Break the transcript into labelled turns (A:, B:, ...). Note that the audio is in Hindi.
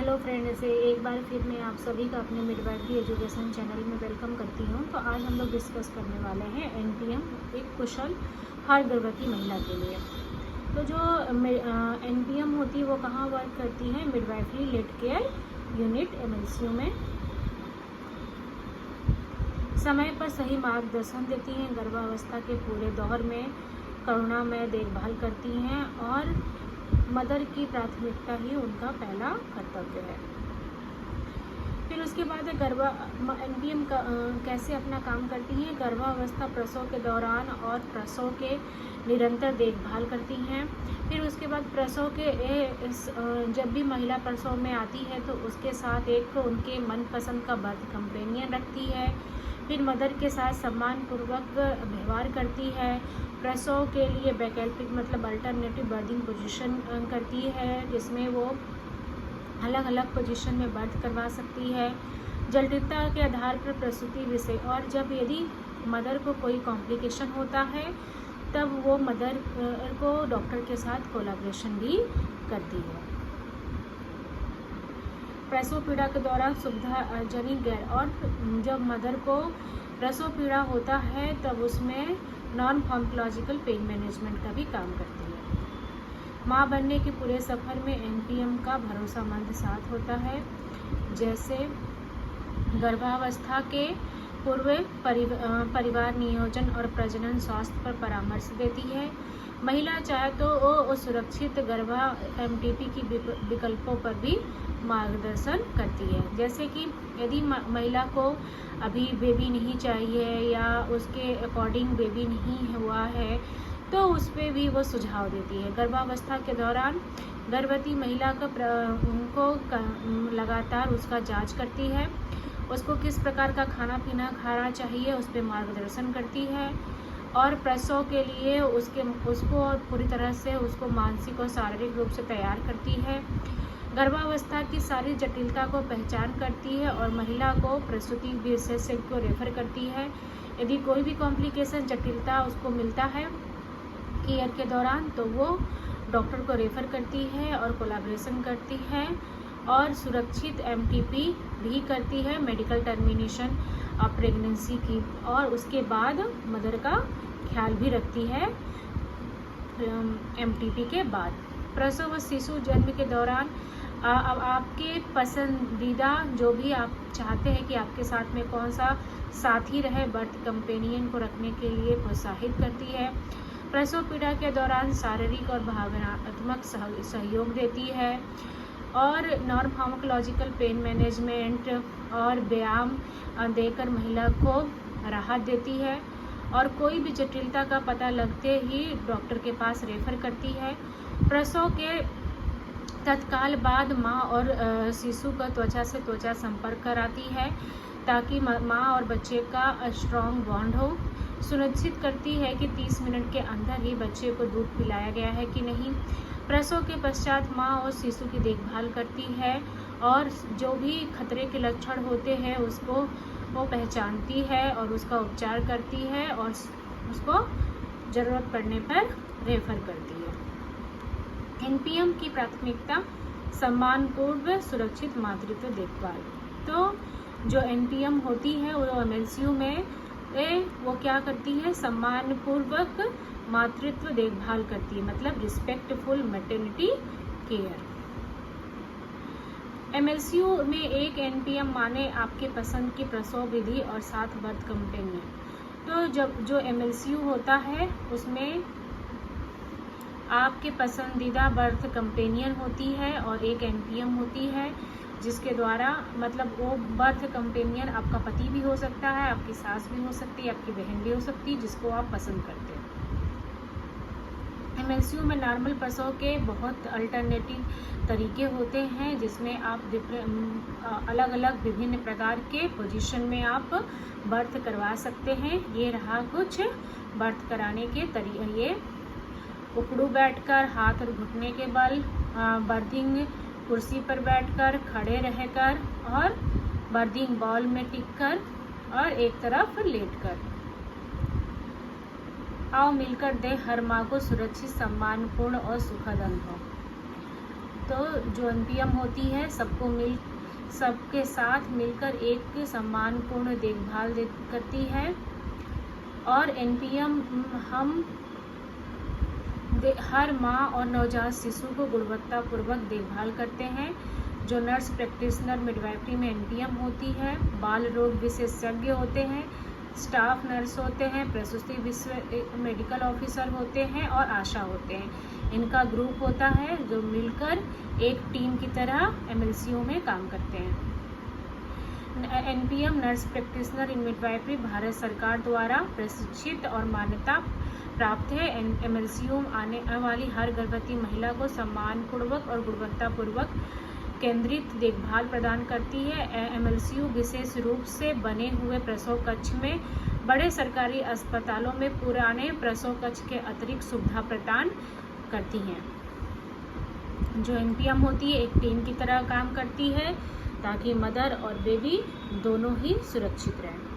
A: हेलो फ्रेंड्स, एक बार फिर मैं आप सभी का अपने मिडवाइफरी एजुकेशन चैनल में वेलकम करती हूं। तो आज हम लोग डिस्कस करने वाले हैं एनपीएम एक कुशल हर गर्भवती महिला के लिए। तो जो एनपीएम होती है वो कहाँ वर्क करती है? मिडवाइफरी लेड केयर यूनिट एमएलसीयू में। समय पर सही मार्गदर्शन देती हैं, गर्भावस्था के पूरे दौर में करुणामय देखभाल करती हैं और मदर की प्राथमिकता ही उनका पहला कर्तव्य है। फिर उसके बाद एनपीएम कैसे अपना काम करती हैं? गर्भावस्था, प्रसव के दौरान और प्रसव के निरंतर देखभाल करती हैं। फिर उसके बाद प्रसव के जब भी महिला प्रसव में आती है तो उसके साथ एक उनके मनपसंद का बर्थ कंपेनियन रखती है। फिर मदर के साथ सम्मानपूर्वक व्यवहार करती है। प्रसव के लिए वैकल्पिक मतलब अल्टरनेटिव बर्थिंग पोजीशन करती है, जिसमें वो अलग अलग पोजीशन में बर्थ करवा सकती है। जटिलता के आधार पर प्रसूति विषय और जब यदि मदर को कोई कॉम्प्लिकेशन होता है तब वो मदर को डॉक्टर के साथ कोलैबोरेशन भी करती है। प्रसव पीड़ा के दौरान सुविधाजनक गैर और जब मदर को प्रसव पीड़ा होता है तब उसमें नॉन फार्माकोलॉजिकल पेन मैनेजमेंट का भी काम करती है। माँ बनने के पूरे सफ़र में एनपीएम का भरोसेमंद साथ होता है, जैसे गर्भावस्था के पूर्व परिवार नियोजन और प्रजनन स्वास्थ्य पर परामर्श देती है। महिला चाहे तो वो सुरक्षित गर्भा एमटीपी की विकल्पों पर भी मार्गदर्शन करती है, जैसे कि यदि महिला को अभी बेबी नहीं चाहिए या उसके अकॉर्डिंग बेबी नहीं हुआ है तो उस पर भी वो सुझाव देती है। गर्भावस्था के दौरान गर्भवती महिला को लगातार उसका जांच करती है, उसको किस प्रकार का खाना पीना खाना चाहिए उस पर मार्गदर्शन करती है और प्रसव के लिए उसको पूरी तरह से उसको मानसिक और शारीरिक रूप से तैयार करती है। गर्भावस्था की सारी जटिलता को पहचान करती है और महिला को प्रसूति विशेषज्ञ को रेफर करती है। यदि कोई भी कॉम्प्लिकेशन जटिलता उसको मिलता है केयर के दौरान तो वो डॉक्टर को रेफर करती है और कोलैबोरेशन करती है और सुरक्षित एमटीपी भी करती है, मेडिकल टर्मिनेशन ऑफ प्रेगनेंसी की, और उसके बाद मदर का ख्याल भी रखती है एमटीपी के बाद। प्रसव व शिशु जन्म के दौरान अब आपके पसंदीदा जो भी आप चाहते हैं कि आपके साथ में कौन सा साथी रहे, बर्थ कंपेनियन को रखने के लिए प्रोत्साहित करती है। प्रसव पीड़ा के दौरान शारीरिक और भावनात्मक सहयोग देती है और नॉन फार्माकोलॉजिकल पेन मैनेजमेंट और व्यायाम देकर महिला को राहत देती है और कोई भी जटिलता का पता लगते ही डॉक्टर के पास रेफर करती है। प्रसव के तत्काल बाद माँ और शिशु का त्वचा से त्वचा संपर्क कराती है ताकि माँ और बच्चे का स्ट्रॉन्ग बॉन्ड हो। सुनिश्चित करती है कि 30 मिनट के अंदर ही बच्चे को दूध पिलाया गया है कि नहीं। प्रसव के पश्चात माँ और शिशु की देखभाल करती है और जो भी खतरे के लक्षण होते हैं उसको वो पहचानती है और उसका उपचार करती है और उसको ज़रूरत पड़ने पर रेफर करती है। एनपीएम की प्राथमिकता सम्मानपूर्व सुरक्षित मातृत्व देखभाल। तो जो एनपीएम होती है वो एमएलसीयू में वो क्या करती है? सम्मानपूर्वक मातृत्व देखभाल करती है, मतलब रिस्पेक्टफुल मैटरनिटी केयर। एमएलसीयू में एक एनपीएम माने आपके पसंद की प्रसव विधि और साथ बर्थ कंपेनियन। तो जब जो एमएलसीयू होता है उसमें आपके पसंदीदा बर्थ कंपेनियन होती है और एक एनपीएम होती है जिसके द्वारा मतलब वो बर्थ कंपेनियन आपका पति भी हो सकता है, आपकी सास भी हो सकती है, आपकी बहन भी हो सकती है, जिसको आप पसंद करते हैं। एमएलसीयू में नॉर्मल प्रसव के बहुत अल्टरनेटिव तरीके होते हैं जिसमें आप अलग अलग विभिन्न प्रकार के पोजीशन में आप बर्थ करवा सकते हैं। ये रहा कुछ बर्थ कराने के तरीके। ये उकड़ू बैठकर, हाथ और घुटने के बल, बर्थिंग कुर्सी पर बैठकर, खड़े रहकर और बर्थिंग बॉल में टिककर और एक तरफ लेटकर। आओ मिलकर दे हर माँ को सुरक्षित, सम्मानपूर्ण और सुखद अनुभव। तो जो एनपीएम होती है सबके साथ मिलकर एक सम्मानपूर्ण देखभाल करती है। और एनपीएम हम हर माँ और नवजात शिशु को गुणवत्तापूर्वक देखभाल करते हैं। जो नर्स प्रैक्टिशनर मिडवाइफरी में एनपीएम होती है, बाल रोग विशेषज्ञ होते हैं, स्टाफ नर्स होते हैं, प्रसूति मेडिकल ऑफिसर होते हैं और आशा होते हैं। इनका ग्रुप होता है जो मिलकर एक टीम की तरह एमएलसीयू में काम करते हैं। एनपीएम नर्स प्रैक्टिशनर इन मिडवाइफरी भारत सरकार द्वारा प्रशिक्षित और मान्यता प्राप्त है। एमएलसीयू आने वाली हर गर्भवती महिला को सम्मानपूर्वक और गुणवत्तापूर्वक केंद्रित देखभाल प्रदान करती है। एमएलसीयू विशेष रूप से बने हुए प्रसव कक्ष में बड़े सरकारी अस्पतालों में पुराने प्रसव कक्ष के अतिरिक्त सुविधा प्रदान करती हैं। जो एनपीएम होती है एक टीम की तरह काम करती है ताकि मदर और बेबी दोनों ही सुरक्षित रहें।